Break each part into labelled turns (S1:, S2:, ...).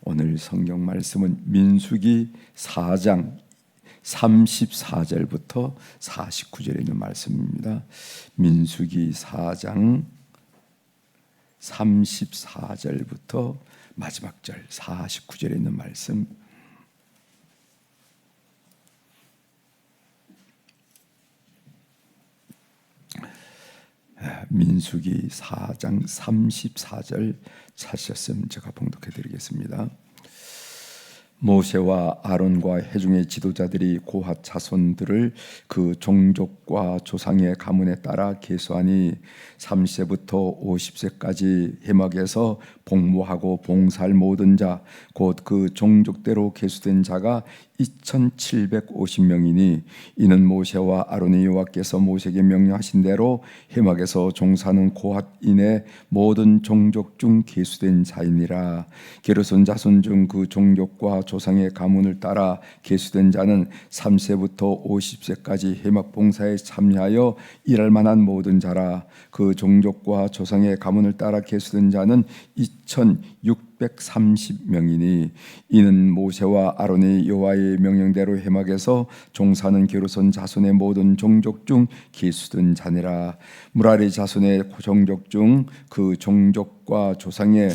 S1: 오늘 성경 말씀은 민수기 4장 34절부터 49절에 있는 말씀입니다. 민수기 4장 34절부터 마지막 절 49절에 있는 말씀. 민수기 4장 34절 찾으셨으면 제가 봉독해 드리겠습니다. 모세와 아론과 회중의 지도자들이 고핫 자손들을 그 종족과 조상의 가문에 따라 계수하니 30세부터 50세까지 해막에서 복무하고 봉사할 모든 자 곧 그 종족대로 계수된 자가 2750명이니 이는 모세와 아론이 여호와께서 모세에게 명령하신 대로 해막에서 종사하는 고핫인의 모든 종족 중 계수된 자이니라. 게르손 자손 중 그 종족과 조상의 가문을 따라 계수된 자는 3세부터 50세까지 해막 봉사에 참여하여 일할 만한 모든 자라. 그 종족과 조상의 가문을 따라 계수된 자는 2630명이니 이는 모세와 아론이 여호와의 명령대로 해막에서 종사하는 게르손 자손의 모든 종족 중 계수된 자니라. 무라리 자손의 종족 중 그 종족과 조상의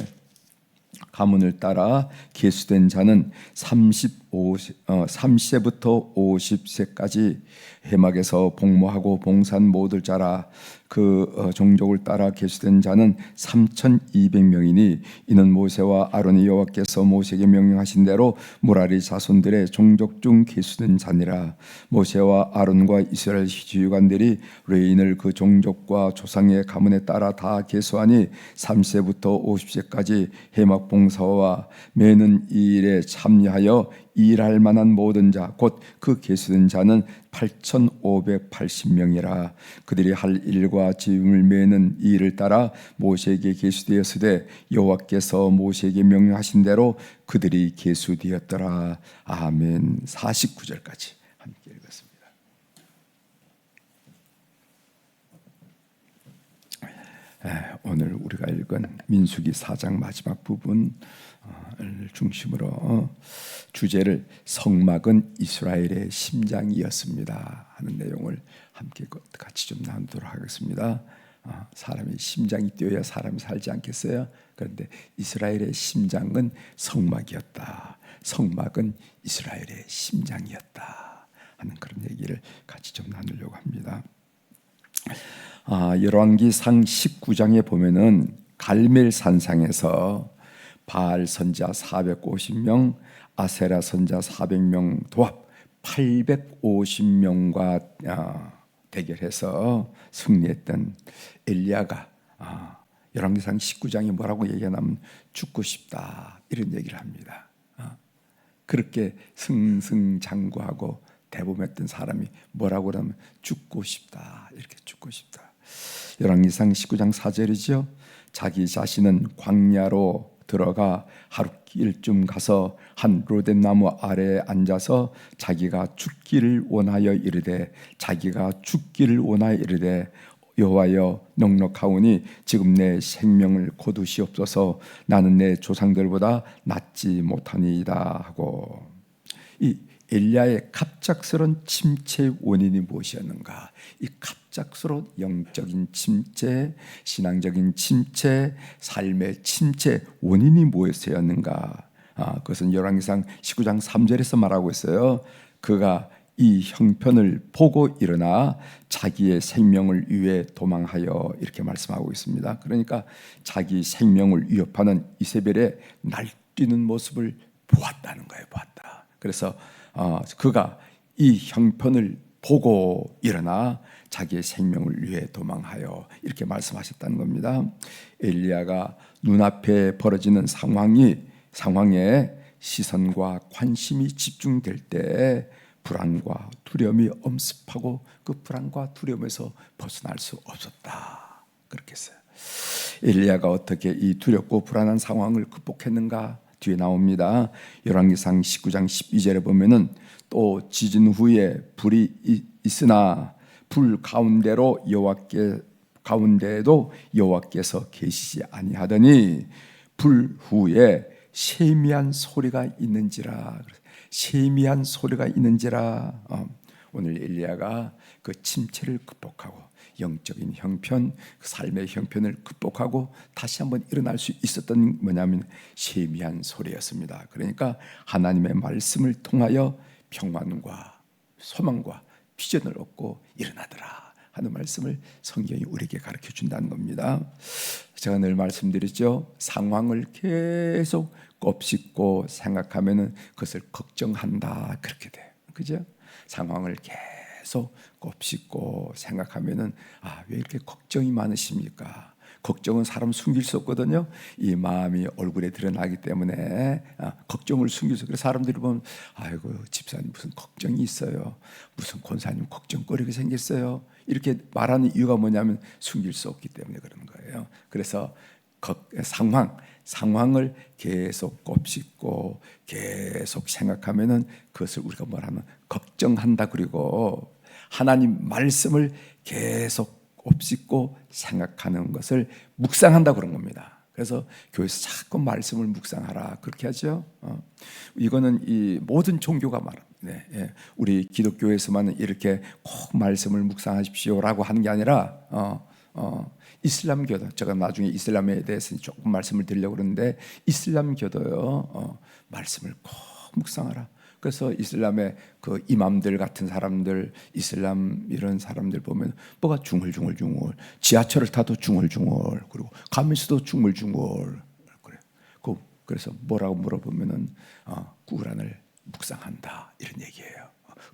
S1: 가문을 따라 계수된 자는 30세부터 50세까지 해막에서 복무하고 봉사한 모든 자라. 그 종족을 따라 계수된 자는 3200명이니 이는 모세와 아론이 여호와께서 모세에게 명령하신 대로 무라리 자손들의 종족 중 계수된 자니라. 모세와 아론과 이스라엘 지휘관들이 레인을 그 종족과 조상의 가문에 따라 다 계수하니 3세부터 50세까지 해막 봉사와 매는 이 일에 참여하여 일할 만한 모든 자 곧 그 계수된 자는 8580명이라. 그들이 할 일과 지음을 매는 이 일을 따라 모세에게 계수되었으되 여호와께서 모세에게 명령하신 대로 그들이 계수되었더라. 아멘. 49절까지 함께 읽었습니다. 오늘 우리가 읽은 민수기 4장 마지막 부분을 중심으로 주제를 성막은 이스라엘의 심장이었습니다 하는 내용을 함께 같이 좀 나누도록 하겠습니다. 사람의 심장이 뛰어야 사람이 살지 않겠어요? 그런데 이스라엘의 심장은 성막이었다. 성막은 이스라엘의 심장이었다 하는 그런 얘기를 같이 좀 나누려고 합니다. 열왕기상 19장에 보면은 갈멜 산상에서 바알 선자 450명, 아세라 선자 400명 도합 850명과 대결해서 승리했던 엘리야가 열왕기상 19장에 뭐라고 얘기하냐면 죽고 싶다 이런 얘기를 합니다. 그렇게 승승장구하고 대범했던 사람이 뭐라고 하면 죽고 싶다 이렇게 죽고 싶다. 열왕기상 19장 4절이죠. 자기 자신은 광야로 들어가 하룻길쯤 가서 한 로뎀 나무 아래에 앉아서 자기가 죽기를 원하여 이르되 여호와여 넉넉하오니 지금 내 생명을 거두시옵소서. 나는 내 조상들보다 낫지 못하니이다 하고. 이 엘리야의 갑작스러운 침체의 원인이 무엇이었는가? 이 갑작스러운 영적인 침체, 신앙적인 침체, 삶의 침체 원인이 무엇이었는가? 그것은 열왕기상 19장 3절에서 말하고 있어요. 그가 이 형편을 보고 일어나 자기의 생명을 위해 도망하여 이렇게 말씀하고 있습니다. 그러니까 자기 생명을 위협하는 이세벨의 날뛰는 모습을 보았다는 거예요. 보았다. 그래서 그가 이 형편을 보고 일어나 자기의 생명을 위해 도망하여 이렇게 말씀하셨다는 겁니다. 엘리야가 눈앞에 벌어지는 상황에 시선과 관심이 집중될 때 불안과 두려움이 엄습하고 그 불안과 두려움에서 벗어날 수 없었다. 그렇게 했어요. 엘리야가 어떻게 이 두렵고 불안한 상황을 극복했는가? 뒤에 나옵니다. 열왕기상 19장 12절에 보면은 또 지진 후에 불이 있으나 불 가운데도 여호와께서 계시지 아니하더니 불 후에 세미한 소리가 있는지라. 세미한 소리가 있는지라. 오늘 엘리야가 그 침체를 극복하고 영적인 형편, 그 삶의 형편을 극복하고 다시 한번 일어날 수 있었던 뭐냐면 세미한 소리였습니다. 그러니까 하나님의 말씀을 통하여 평안과 소망과 비전을 얻고 일어나더라 하는 말씀을 성경이 우리에게 가르쳐 준다는 겁니다. 제가 늘 말씀드렸죠. 상황을 계속 곱씹고 생각하면은 그것을 걱정한다 그렇게 돼요. 그죠? 상황을 계속 곱씹고 생각하면은 왜 이렇게 걱정이 많으십니까? 걱정은 사람 숨길 수 없거든요. 이 마음이 얼굴에 드러나기 때문에 걱정을 숨길 수. 그래서 사람들이 보면 아이고 집사님 무슨 걱정이 있어요. 무슨 권사님 걱정거리가 생겼어요. 이렇게 말하는 이유가 뭐냐면 숨길 수 없기 때문에 그런 거예요. 그래서 상황을 계속 곱씹고 계속 생각하면은 그것을 우리가 뭐라면 걱정한다. 그리고 하나님 말씀을 계속 곱씹고 생각하는 것을 묵상한다 그런 겁니다. 그래서 교회에서 자꾸 말씀을 묵상하라 그렇게 하죠. 이거는 이 모든 종교가 말합니다. 우리 기독교에서만 이렇게 꼭 말씀을 묵상하십시오라고 하는 게 아니라 이슬람교도, 제가 나중에 이슬람에 대해서 조금 말씀을 드리려고 그러는데 이슬람교도요 말씀을 꼭 묵상하라. 그래서 이슬람의 그 이맘들 같은 사람들, 이슬람 이런 사람들 보면 뭐가 중얼중얼, 지하철을 타도 중얼중얼, 그리고 가면서도 중얼중얼 그래요. 그래서 뭐라고 물어보면은 꾸란을 묵상한다 이런 얘기예요.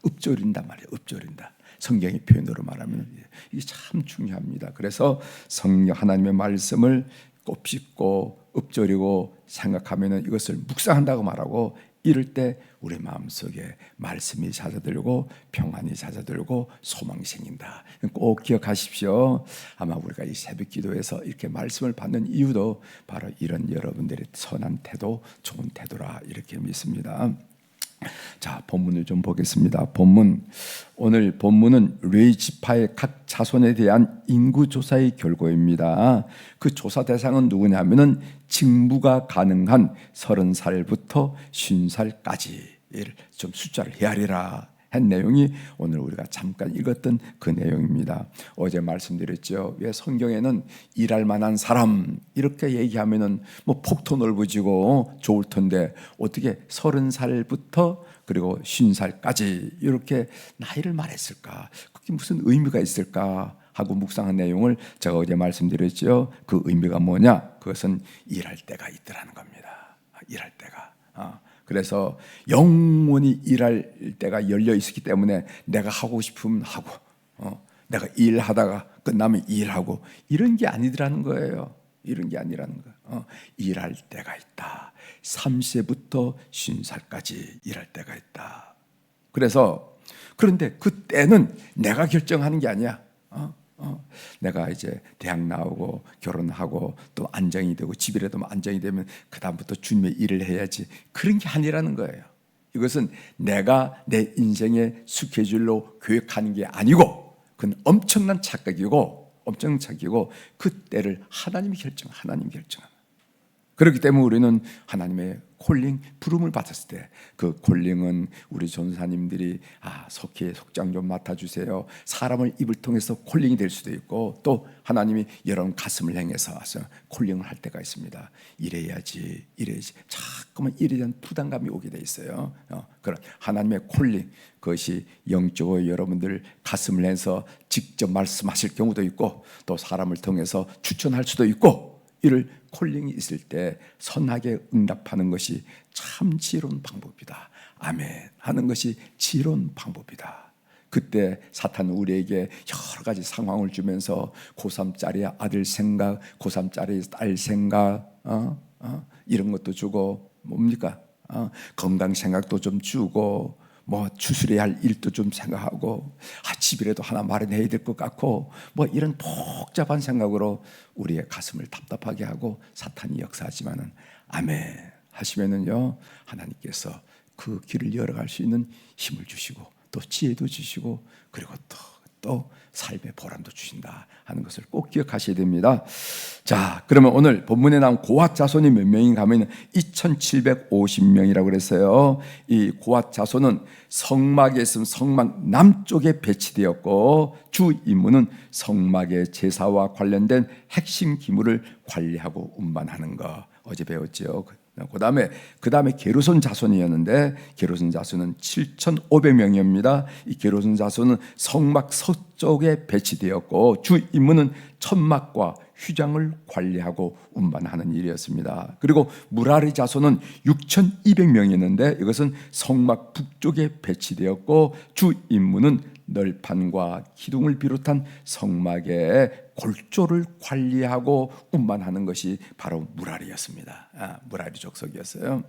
S1: 읊조린단 말이에요. 읊조린다. 성경의 표현으로 말하면 이게 참 중요합니다. 그래서 성령 하나님의 말씀을 곱씹고 읊조리고 생각하면은 이것을 묵상한다고 말하고, 이럴 때 우리 마음속에 말씀이 잦아들고 평안이 잦아들고 소망이 생긴다. 꼭 기억하십시오. 아마 우리가 이 새벽 기도에서 이렇게 말씀을 받는 이유도 바로 이런 여러분들의 선한 태도, 좋은 태도라 이렇게 믿습니다. 자, 본문을 좀 보겠습니다. 오늘 본문은 레위 지파의 각 자손에 대한 인구 조사의 결과입니다. 그 조사 대상은 누구냐면은 직무가 가능한 30살부터 50살까지를 좀 숫자를 헤아리라 한 내용이 오늘 우리가 잠깐 읽었던 그 내용입니다. 어제 말씀드렸죠. 왜 성경에는 일할 만한 사람 이렇게 얘기하면은 뭐 폭도 넓어지고 좋을 텐데 어떻게 30살부터 그리고 50살까지 이렇게 나이를 말했을까? 그게 무슨 의미가 있을까? 하고 묵상한 내용을 제가 어제 말씀드렸죠. 그 의미가 뭐냐? 그것은 일할 때가 있더라는 겁니다. 일할 때가. 그래서 영원히 일할 때가 열려 있었기 때문에 내가 하고 싶으면 하고, 내가 일하다가 끝나면 일하고 이런 게 아니더라는 거예요. 이런 게 아니라는 거예요. 일할 때가 있다. 30세부터 50살까지 일할 때가 있다. 그런데 그때는 내가 결정하는 게 아니야. 내가 이제 대학 나오고 결혼하고 또 안정이 되고 집이라도 안정이 되면 그 다음부터 주님의 일을 해야지, 그런 게 아니라는 거예요. 이것은 내가 내 인생의 스케줄로 계획하는 게 아니고 그건 엄청난 착각이고 그때를 하나님이 결정하는. 그렇기 때문에 우리는 하나님의 콜링, 부름을 받았을 때 그 콜링은 우리 전사님들이 속히 속장 좀 맡아주세요. 사람을 입을 통해서 콜링이 될 수도 있고, 또 하나님이 여러분 가슴을 향해서 콜링을 할 때가 있습니다. 이래야지 자꾸만 일에 대한 부담감이 오게 돼 있어요. 그런 하나님의 콜링, 그것이 영적으로 여러분들 가슴을 향해서 직접 말씀하실 경우도 있고, 또 사람을 통해서 추천할 수도 있고, 이를 콜링이 있을 때 선하게 응답하는 것이 참 지혜로운 방법이다. 아멘 하는 것이 지혜로운 방법이다. 그때 사탄은 우리에게 여러 가지 상황을 주면서 고3짜리 아들 생각, 고3짜리 딸 생각, 이런 것도 주고, 뭡니까? 건강 생각도 좀 주고, 뭐 추스려야 할 일도 좀 생각하고, 집이라도 하나 마련해야 될 것 같고, 뭐 이런 복잡한 생각으로 우리의 가슴을 답답하게 하고 사탄이 역사하지만은 아멘 하시면은요, 하나님께서 그 길을 열어갈 수 있는 힘을 주시고 또 지혜도 주시고, 그리고 또 또 삶의 보람도 주신다 하는 것을 꼭 기억하셔야 됩니다. 자, 그러면 오늘 본문에 나온 고핫 자손이 몇 명인가 하면 2750명이라고 그랬어요. 이 고핫 자손은 성막에 있으면 성막 남쪽에 배치되었고 주 임무는 성막의 제사와 관련된 핵심 기물을 관리하고 운반하는 거 어제 배웠죠. 그 다음에 게르손 자손이었는데 게르손 자손은 7,500명입니다. 이 게르손 자손은 성막 서쪽에 배치되었고 주 임무는 천막과 휘장을 관리하고 운반하는 일이었습니다. 그리고 무라리 자손은 6,200명이었는데 이것은 성막 북쪽에 배치되었고 주 임무는 널판과 기둥을 비롯한 성막의 골조를 관리하고 운반하는 것이 바로 무라리였습니다. 무라리 족속이었어요.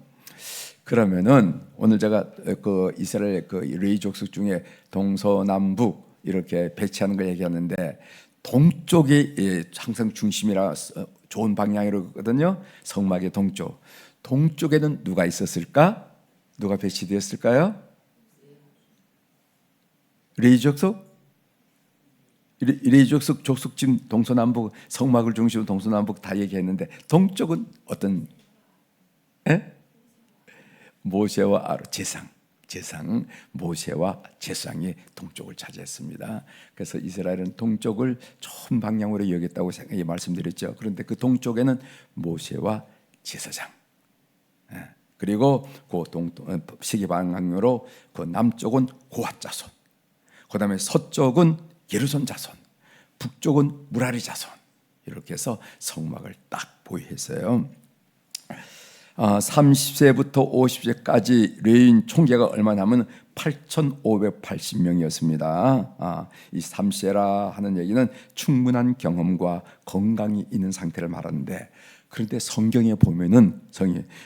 S1: 그러면은 오늘 제가 그 이스라엘 그 레위 족속 중에 동서남북 이렇게 배치하는 걸 얘기하는데 동쪽이 항상 중심이라 좋은 방향이거든요. 성막의 동쪽. 동쪽에는 누가 있었을까? 누가 배치되었을까요? 레위 족속? 레위 족속 지금 동서남북 성막을 중심으로 동서남북 다 얘기했는데 동쪽은 어떤? 모세와 아론 제상 모세와 제상이 동쪽을 차지했습니다. 그래서 이스라엘은 동쪽을 좋은 방향으로 여겼다고 말씀드렸죠. 그런데 그 동쪽에는 모세와 제사장 그리고 그 시계 방향으로 그 남쪽은 고핫 자손, 그 다음에 서쪽은 게르손 자손, 북쪽은 무라리 자손 이렇게 해서 성막을 딱 보유했어요. 30세부터 50세까지 레위인 총계가 얼마나 하면 8,580명이었습니다. 이 30세라 하는 얘기는 충분한 경험과 건강이 있는 상태를 말하는데 그런데 성경에 보면은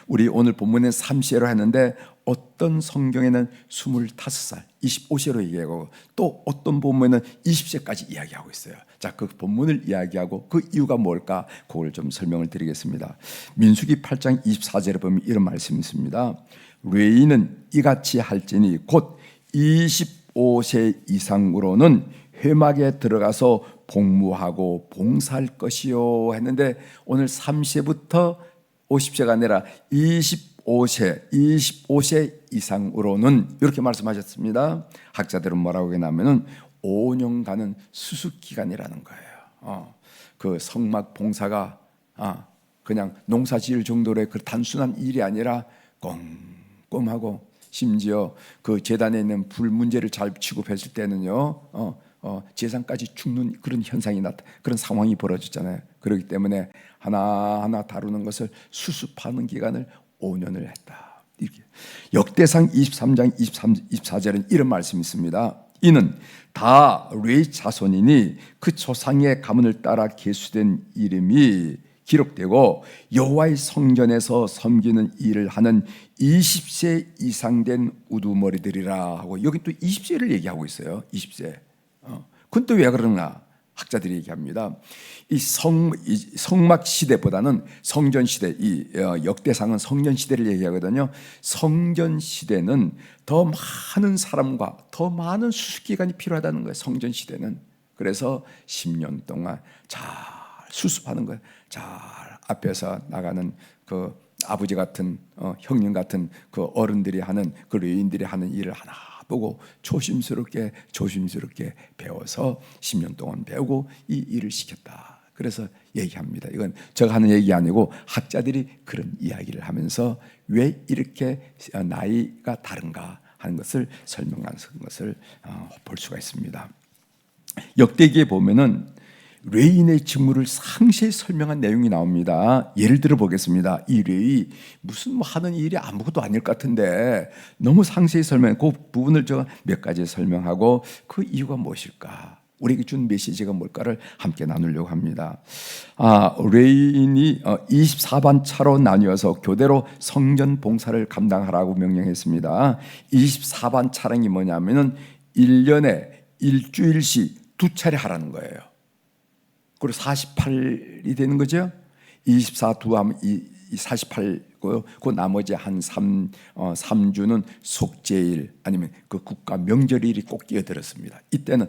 S1: 우리 오늘 본문에 30세로 했는데 어떤 성경에는 25살, 25세로 얘기하고 또 어떤 본문에는 20세까지 이야기하고 있어요. 자, 그 본문을 이야기하고 그 이유가 뭘까? 그걸 좀 설명을 드리겠습니다. 민수기 8장 24절에 보면 이런 말씀이 있습니다. 레위는 이같이 할지니 곧 25세 이상으로는 회막에 들어가서 복무하고 봉사할 것이요 했는데 오늘 30세부터 50세가 아니라 25세 이상으로는 이렇게 말씀하셨습니다. 학자들은 뭐라고 하냐면은 5년간은 수습 기간이라는 거예요. 그 성막 봉사가 그냥 농사 지을 정도의 그 단순한 일이 아니라 꼼꼼하고 심지어 그 제단에 있는 불 문제를 잘 취급했을 때는요. 재산까지 죽는 그런 현상이 그런 상황이 벌어졌잖아요. 그렇기 때문에 하나하나 다루는 것을 수습하는 기간을 5년을 했다. 이렇게. 역대상 23장 24절은 이런 말씀이 있습니다. 이는 다 레위 자손이니 그 조상의 가문을 따라 계수된 이름이 기록되고 여호와의 성전에서 섬기는 일을 하는 20세 이상 된 우두머리들이라 하고 여기 또 20세를 얘기하고 있어요. 20세. 그건 또 왜 그러나 학자들이 얘기합니다. 이 성막 시대보다는 성전 시대, 이 역대상은 성전 시대를 얘기하거든요. 성전 시대는 더 많은 사람과 더 많은 수습 기간이 필요하다는 거예요. 성전 시대는. 그래서 10년 동안 잘 수습하는 거예요. 잘 앞에서 나가는 그 아버지 같은 형님 같은 그 어른들이 하는 그 레위인들이 하는 일을 하나 보고 조심스럽게 배워서 10년 동안 배우고 이 일을 시켰다. 그래서 얘기합니다. 이건 제가 하는 얘기 아니고 학자들이 그런 이야기를 하면서 왜 이렇게 나이가 다른가 하는 것을 설명하는 것을 볼 수가 있습니다. 역대기에 보면은 레위인의 직무를 상세히 설명한 내용이 나옵니다. 예를 들어 보겠습니다. 이 레위 무슨 하는 일이 아무것도 아닐 것 같은데 너무 상세히 설명해. 그 부분을 제가 몇 가지 설명하고 그 이유가 무엇일까? 우리에게 준 메시지가 뭘까를 함께 나누려고 합니다. 레위인이 24반 차로 나뉘어서 교대로 성전 봉사를 감당하라고 명령했습니다. 24반 차량이 뭐냐면은 1년에 일주일씩 2차례 하라는 거예요. 그리고 48이 되는 거죠. 24 두하면 48고 드렸고요. 그 나머지 한 3주는 속죄일 아니면 그 국가 명절일이 꼭 끼어들었습니다. 이때는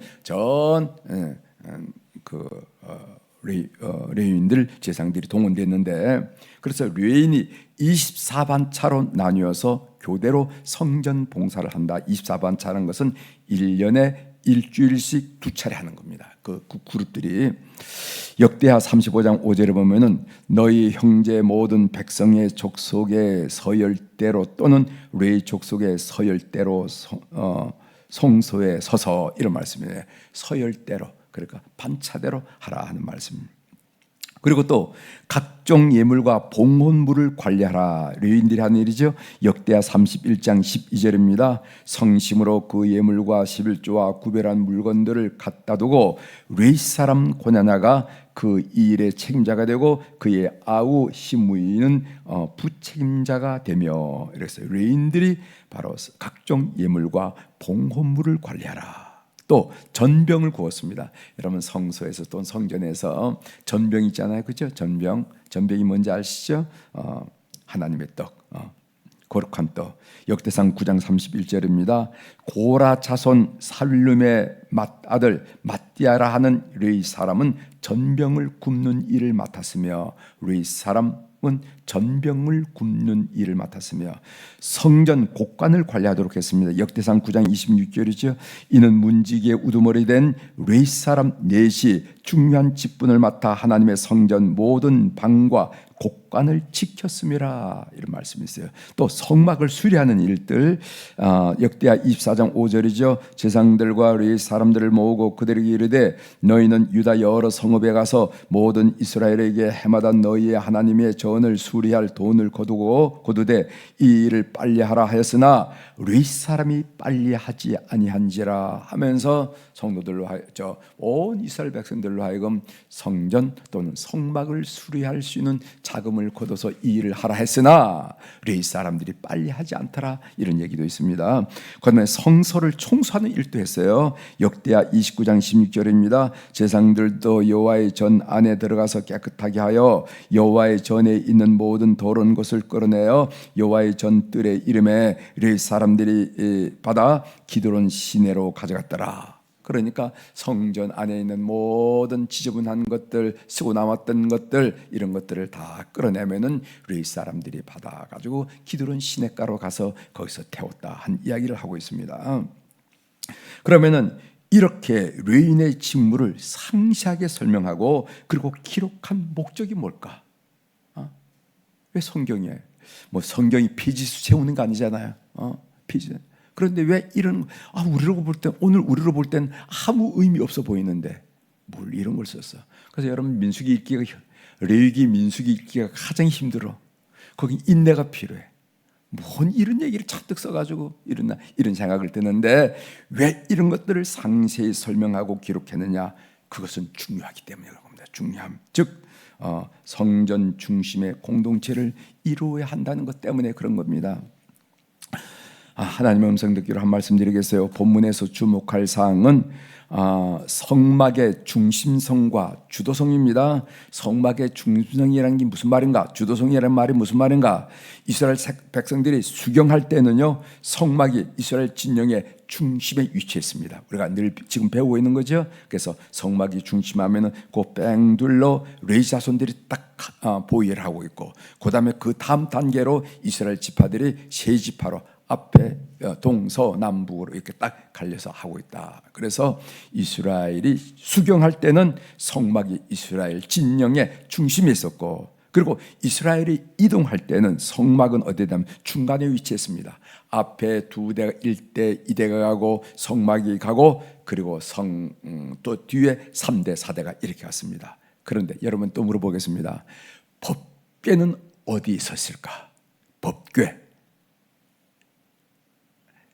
S1: 레위인들 제사장들이 동원됐는데, 그래서 레위인이 24반차로 나뉘어서 교대로 성전 봉사를 한다. 24반차라는 것은 1년에 일주일씩 2차례 하는 겁니다. 그 그룹들이 역대하 35장 5절에 보면은 너희 형제 모든 백성의 족속의 서열대로 또는 레위 족속의 서열대로 성소에 서서, 이런 말씀이에요. 서열대로, 그러니까 반차대로 하라 하는 말씀. 그리고 또 각종 예물과 봉헌물을 관리하라. 레위인들이 하는 일이죠. 역대하 31장 12절입니다. 성심으로 그 예물과 11조와 구별한 물건들을 갖다 두고 레위 사람 고냐냐가 그 일의 책임자가 되고 그의 아우 시므이는 부책임자가 되며, 이랬어요. 레위인들이 바로 각종 예물과 봉헌물을 관리하라. 또 전병을 구웠습니다. 여러분 성소에서 또 성전에서 전병 있잖아요, 그죠? 전병이 뭔지 아시죠? 하나님의 떡, 거룩한 떡. 역대상 9장 31절입니다. 고라 자손 살룸의 맏아들 matti아라 하는 레위 사람은 전병을 굽는 일을 맡았으며, 레위 사람은 전병을 굽는 일을 맡았으며 성전 곡관을 관리하도록 했습니다. 역대상 9장 26절이죠. 이는 문지기의 우두머리 된 레위 사람 넷이 중요한 직분을 맡아 하나님의 성전 모든 방과 곡관을 지켰음이라, 이런 말씀이 있어요. 또 성막을 수리하는 일들, 역대하 24장 5절이죠. 제사장들과 레위 사람들을 모으고 그들에게 이르되 너희는 유다 여러 성읍에 가서 모든 이스라엘에게 해마다 너희의 하나님의 전을 수리할 돈을 거두되 이 일을 빨리 하라 하였으나 레위 사람이 빨리 하지 아니한지라 하면서 성도들로 온 이스라엘 백성들로 하여금 성전 또는 성막을 수리할 수 있는 자금을 거둬서 이 일을 하라 했으나 레위 사람들이 빨리 하지 않더라, 이런 얘기도 있습니다. 그다음에 성소를 청소하는 일도 했어요. 역대하 29장 16절입니다. 제사장들도 여호와의 전 안에 들어가서 깨끗하게 하여 여호와의 전에 있는 모든 더러운 것을 끌어내어 여호와의 전 뜰의 이름에 레위 사람들이 받아 기드론 시내로 가져갔더라. 그러니까 성전 안에 있는 모든 지저분한 것들, 쓰고 남았던 것들, 이런 것들을 다 끌어내면은 레위 사람들이 받아가지고 기드론 시내가로 가서 거기서 태웠다 한 이야기를 하고 있습니다. 그러면은 이렇게 레위인의 직무를 상세하게 설명하고 그리고 기록한 목적이 뭘까? 왜 성경에 성경이 피지수 채우는 거 아니잖아요. 피지. 그런데 왜 이런 오늘 우리로 볼 땐 아무 의미 없어 보이는데 뭘 이런 걸 썼어? 그래서 여러분 레위기 민수기 읽기가 가장 힘들어. 거기 인내가 필요해. 뭔 이런 얘기를 잔뜩 써가지고 이런 생각을 드는데 왜 이런 것들을 상세히 설명하고 기록했느냐? 그것은 중요하기 때문에 그런 겁니다. 중요함. 즉 성전 중심의 공동체를 이루어야 한다는 것 때문에 그런 겁니다. 하나님의 음성 듣기로 한 말씀 드리겠어요. 본문에서 주목할 사항은 성막의 중심성과 주도성입니다. 성막의 중심성이라는 게 무슨 말인가? 주도성이라는 말이 무슨 말인가? 이스라엘 백성들이 수경할 때는요, 성막이 이스라엘 진영의 중심에 위치했습니다. 우리가 늘 지금 배우고 있는 거죠. 그래서 성막이 중심하면은 그 뺑 둘러 레위 자손들이 딱 보위를 하고 있고, 그 다음에 그 다음 단계로 이스라엘 지파들이 세 지파로 앞에 동서남북으로 이렇게 딱 갈려서 하고 있다. 그래서 이스라엘이 수경할 때는 성막이 이스라엘 진영의 중심에 있었고, 그리고 이스라엘이 이동할 때는 성막은 어디냐면 중간에 위치했습니다. 앞에 2대가 1대 2대가 가고 성막이 가고, 그리고 또 뒤에 3대 4대가 이렇게 갔습니다. 그런데 여러분 또 물어보겠습니다. 법궤는 어디 있었을까? 법궤.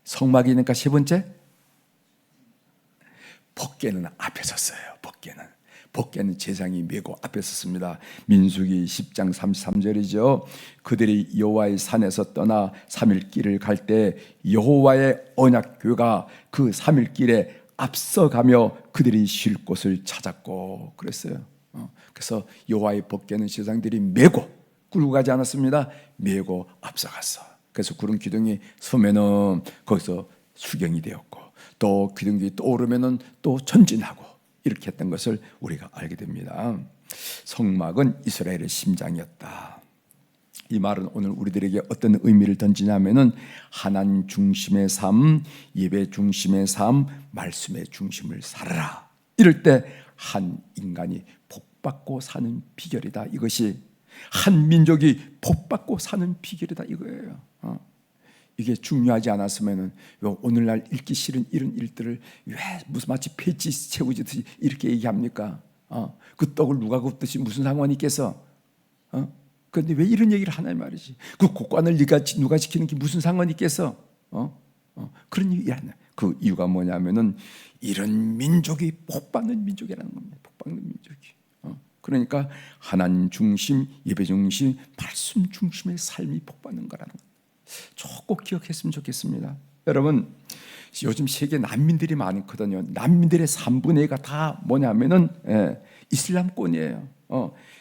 S1: 성막이니까 세 번째, 법궤는 앞에 섰어요. 법궤는 제사장이 메고 앞에 섰습니다. 민수기 10장 33절이죠. 그들이 여호와의 산에서 떠나 3일 길을 갈 때 여호와의 언약궤가 그 3일 길에 앞서가며 그들이 쉴 곳을 찾았고 그랬어요. 그래서 여호와의 법궤는 제사장들이 메고 끌고 가지 않았습니다. 메고 앞서갔어. 그래서 구름 기둥이 서면은 거기서 수경이 되었고, 또 기둥이 또 오르면은 또 전진하고, 이렇게 했던 것을 우리가 알게 됩니다. 성막은 이스라엘의 심장이었다. 이 말은 오늘 우리들에게 어떤 의미를 던지냐면은 하나님 중심의 삶, 예배 중심의 삶, 말씀의 중심을 살아라. 이럴 때 한 인간이 복받고 사는 비결이다. 이것이 한 민족이 복받고 사는 비결이다. 이거예요. 이게 중요하지 않았으면은 오늘날 읽기 싫은 이런 일들을 왜 무슨 마치 폐지 채우듯이 이렇게 얘기합니까? 그 떡을 누가 굽듯이 무슨 상관이 있겠어? 그런데 왜 이런 얘기를 하나 말이지? 그 곡관을 누가 지키는 게 무슨 상관이 있겠어? 그런 얘기 안 해. 그 이유가 뭐냐면은 이런 민족이 복받는 민족이라는 겁니다. 복받는 민족이. 그러니까 하나님 중심, 예배 중심, 말씀 중심의 삶이 복받는 거라는 거예요. 꼭 기억했으면 좋겠습니다. 여러분, 요즘 세계 난민들이 많거든요. 난민들의 3분의 2가 다 뭐냐면은 이슬람권이에요.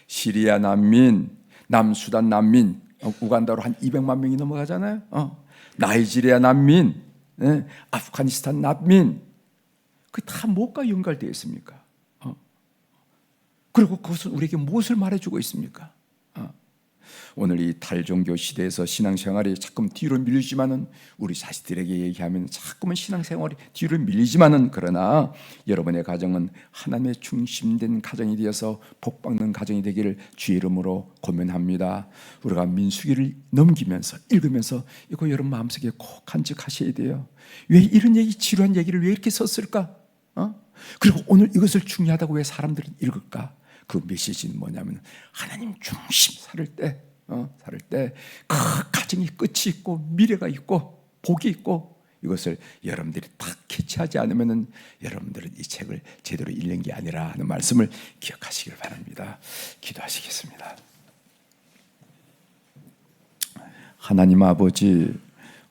S1: 시리아 난민, 남수단 난민, 우간다로 한 200만 명이 넘어가잖아요. 나이지리아 난민, 아프가니스탄 난민, 그 다 뭐가 연결되어 있습니까? 그리고 그것은 우리에게 무엇을 말해주고 있습니까? 오늘 이 탈종교 시대에서 신앙생활이 자꾸 뒤로 밀리지만은, 우리 자식들에게 얘기하면 자꾸만 신앙생활이 뒤로 밀리지만은, 그러나 여러분의 가정은 하나님의 중심된 가정이 되어서 복받는 가정이 되기를 주의 이름으로 고면합니다. 우리가 민수기를 넘기면서 읽으면서 이거 여러분 마음속에 꼭 간직하셔야 돼요. 왜 이런 얘기, 지루한 얘기를 왜 이렇게 썼을까? 그리고 오늘 이것을 중요하다고 왜 사람들은 읽을까? 그 메시지는 뭐냐면 하나님 중심 살을 때 그 가정이 끝이 있고 미래가 있고 복이 있고, 이것을 여러분들이 딱 캐치하지 않으면은 여러분들은 이 책을 제대로 읽는 게 아니라 하는 말씀을 기억하시길 바랍니다. 기도하시겠습니다. 하나님 아버지,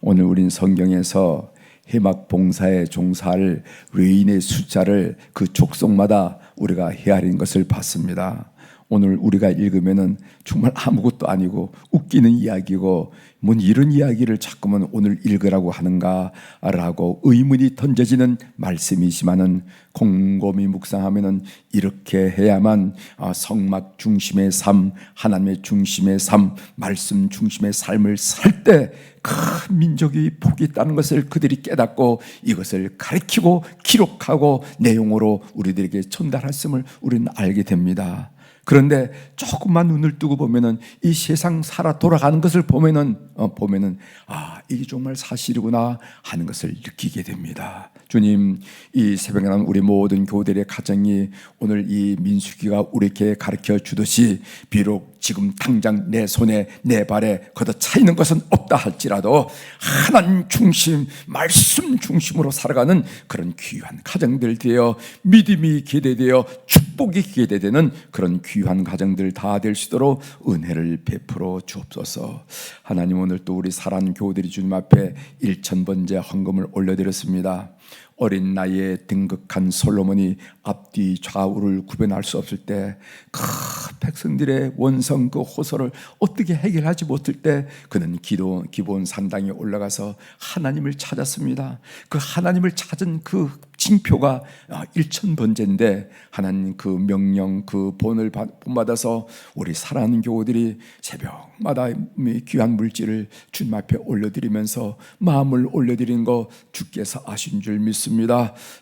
S1: 오늘 우린 성경에서 해막 봉사에 종사할 외인의 숫자를 그 족속마다 우리가 헤아린 것을 봤습니다. 오늘 우리가 읽으면은 정말 아무것도 아니고 웃기는 이야기고, 뭔 이런 이야기를 자꾸만 오늘 읽으라고 하는가라고 의문이 던져지는 말씀이지만은, 곰곰이 묵상하면은 이렇게 해야만 성막 중심의 삶, 하나님의 중심의 삶, 말씀 중심의 삶을 살 때 큰 민족이 복이 있다는 것을 그들이 깨닫고 이것을 가르치고 기록하고 내용으로 우리들에게 전달했음을 우리는 알게 됩니다. 그런데 조금만 눈을 뜨고 보면은 이 세상 살아 돌아가는 것을 보면은 이게 정말 사실이구나 하는 것을 느끼게 됩니다. 주님, 이 새벽에 난 우리 모든 교우들의 가정이 오늘 이 민수기가 우리에게 가르쳐 주듯이, 비록 지금 당장 내 손에 내 발에 걷어차 있는 것은 없다 할지라도 하나님 중심, 말씀 중심으로 살아가는 그런 귀한 가정들 되어 믿음이 기대되어 축복이 기대되는 그런 귀한 가정들 다 될 수 있도록 은혜를 베풀어 주옵소서. 하나님, 오늘 또 우리 사랑하는 교우들이 주님 앞에 1,000번째 헌금을 올려드렸습니다. 어린 나이에 등극한 솔로몬이 앞뒤 좌우를 구별할 수 없을 때, 그 백성들의 원성 그 호소를 어떻게 해결하지 못할 때 그는 기본 산당에 올라가서 하나님을 찾았습니다. 그 하나님을 찾은 그 징표가 1,000번째인데, 하나님 그 명령, 그 본을 본받아서 우리 사랑하는 교우들이 새벽마다 귀한 물질을 주님 앞에 올려드리면서 마음을 올려드리는 거 주께서 아신 줄 믿습니다.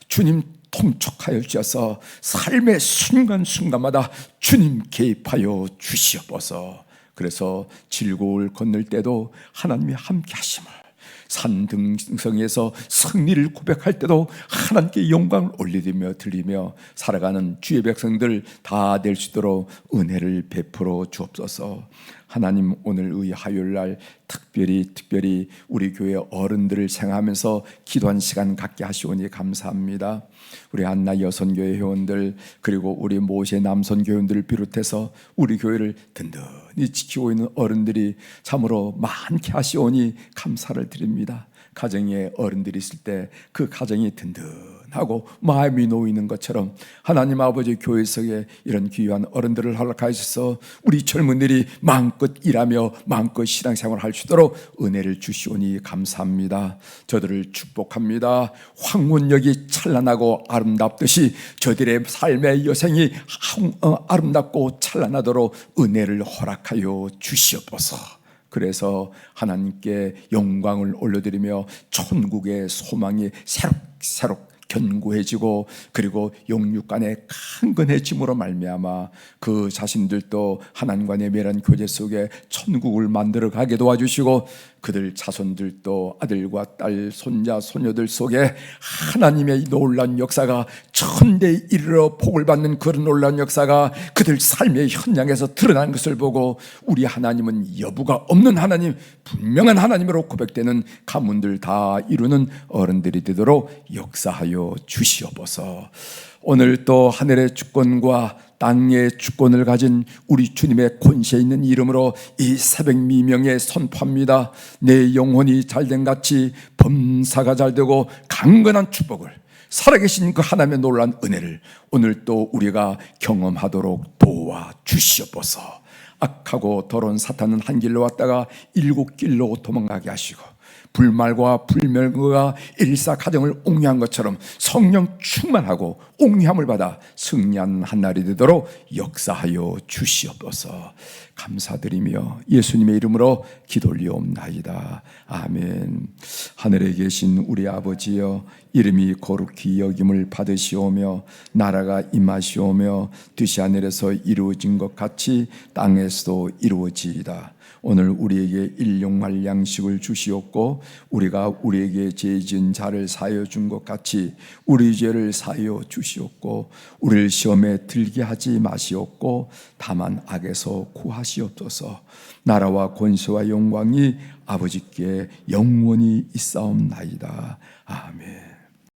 S1: 주님 통촉하여 주셔서 삶의 순간순간마다 주님 개입하여 주시옵소서. 그래서 질고를 건널 때도 하나님이 함께 하심을, 산등성에서 승리를 고백할 때도 하나님께 영광을 올리며 들리며 살아가는 주의 백성들 다 될 수 있도록 은혜를 베풀어 주옵소서. 하나님, 오늘 의 화요일날 특별히 우리 교회 어른들을 생각하면서 기도한 시간 갖게 하시오니 감사합니다. 우리 한나 여선교회 회원들, 그리고 우리 모세 남선 교회원들을 비롯해서 우리 교회를 든든히 지키고 있는 어른들이 참으로 많게 하시오니 감사를 드립니다. 가정에 어른들이 있을 때 그 가정이 든든히 하고 마음이 놓이는 것처럼 하나님 아버지 교회 속에 이런 귀한 어른들을 허락하셔서 우리 젊은이들이 마음껏 일하며 마음껏 신앙생활을 할 수 있도록 은혜를 주시오니 감사합니다. 저들을 축복합니다. 황혼역이 찬란하고 아름답듯이 저들의 삶의 여생이 아름답고 찬란하도록 은혜를 허락하여 주시옵소서. 그래서 하나님께 영광을 올려드리며 천국의 소망이 새록새록 견고해지고 그리고 영육간의 강건해짐으로 말미암아 그 자신들도 하나님과의 매란 교제 속에 천국을 만들어 가게 도와주시고 그들 자손들도 아들과 딸, 손자, 소녀들 속에 하나님의 놀라운 역사가 천대에 이르러 복을 받는 그런 놀라운 역사가 그들 삶의 현장에서 드러난 것을 보고 우리 하나님은 여부가 없는 하나님, 분명한 하나님으로 고백되는 가문들 다 이루는 어른들이 되도록 역사하여 주시옵소서. 오늘 또 하늘의 주권과 땅의 주권을 가진 우리 주님의 권세 있는 이름으로 이 새벽 미명에 선포합니다. 내 영혼이 잘된 같이 범사가 잘되고 강건한 축복을 살아계신 그 하나님의 놀라운 은혜를 오늘 또 우리가 경험하도록 도와주시옵소서. 악하고 더러운 사탄은 한 길로 왔다가 7길로 도망가게 하시고 불말과 불멸과 일사 가정을 옹유한 것처럼 성령 충만하고 옹유함을 받아 승리한 한 날이 되도록 역사하여 주시옵소서. 감사드리며 예수님의 이름으로 기도 올리옵나이다. 아멘. 하늘에 계신 우리 아버지여, 이름이 거룩히 여김을 받으시오며 나라가 임하시오며 뜻이 하늘에서 이루어진 것 같이 땅에서도 이루어지이다. 오늘 우리에게 일용할 양식을 주시옵고 우리가 우리에게 죄 지은 자를 사하여 준 것 같이 우리 죄를 사하여 주시옵고 우리를 시험에 들게 하지 마시옵고 다만 악에서 구하시옵소서. 나라와 권세와 영광이 아버지께 영원히 있사옵나이다. 아멘.